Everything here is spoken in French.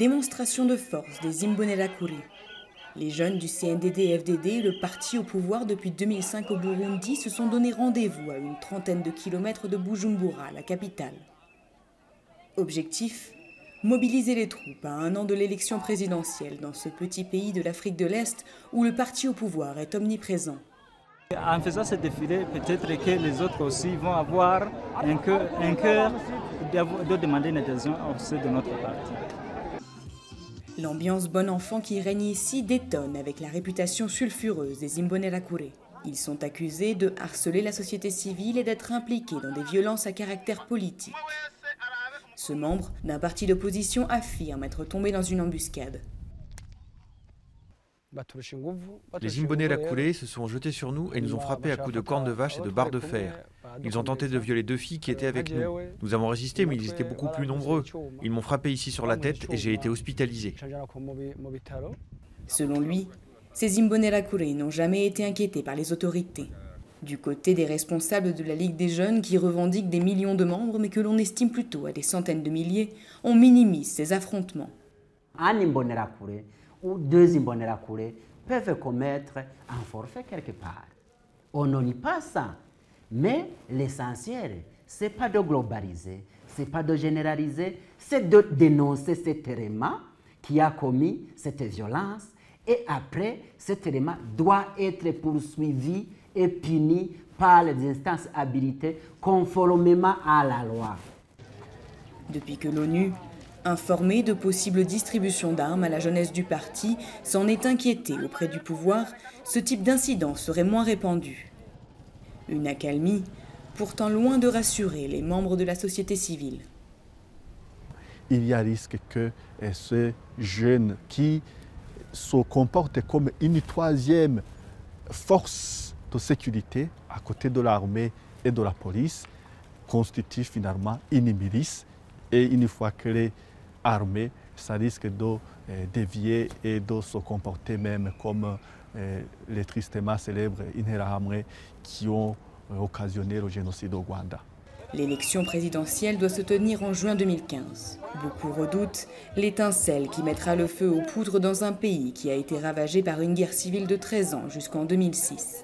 Démonstration de force des Imbonerakure. Les jeunes du CNDD-FDD, le parti au pouvoir depuis 2005 au Burundi, se sont donné rendez-vous à une trentaine de kilomètres de Bujumbura, la capitale. Objectif : mobiliser les troupes à un an de l'élection présidentielle dans ce petit pays de l'Afrique de l'Est où le parti au pouvoir est omniprésent. En faisant ce défilé, peut-être que les autres aussi vont avoir un cœur de demander une adhésion au sein de notre parti. L'ambiance bon enfant qui règne ici détonne avec la réputation sulfureuse des Imbonerakure. Ils sont accusés de harceler la société civile et d'être impliqués dans des violences à caractère politique. Ce membre d'un parti d'opposition affirme être tombé dans une embuscade. Les Imbonerakure se sont jetés sur nous et nous ont frappés à coups de cornes de vache et de barres de fer. Ils ont tenté de violer 2 filles qui étaient avec nous. Nous avons résisté, mais ils étaient beaucoup plus nombreux. Ils m'ont frappé ici sur la tête et j'ai été hospitalisé. Selon lui, ces Imbonerakure n'ont jamais été inquiétés par les autorités. Du côté des responsables de la Ligue des jeunes qui revendiquent des millions de membres mais que l'on estime plutôt à des centaines de milliers, on minimise ces affrontements. Un Imbonerakure ou 2 Imbonerakure peuvent commettre un forfait quelque part. On ne nie pas ça. Mais l'essentiel, ce n'est pas de globaliser, ce n'est pas de généraliser, c'est de dénoncer cet élément qui a commis cette violence et après, cet élément doit être poursuivi et puni par les instances habilitées conformément à la loi. Depuis que l'ONU, informée de possibles distributions d'armes à la jeunesse du parti, s'en est inquiétée auprès du pouvoir, ce type d'incident serait moins répandu. Une accalmie, pourtant loin de rassurer les membres de la société civile. Il y a risque que ces jeunes qui se comportent comme une 3e force de sécurité à côté de l'armée et de la police constituent finalement une milice. Et une fois qu'elle est armée, ça risque de dévier et de se comporter même comme les tristement célèbres Interahamwe qui ont occasionné le génocide au Rwanda. L'élection présidentielle doit se tenir en juin 2015. Beaucoup redoutent l'étincelle qui mettra le feu aux poudres dans un pays qui a été ravagé par une guerre civile de 13 ans jusqu'en 2006.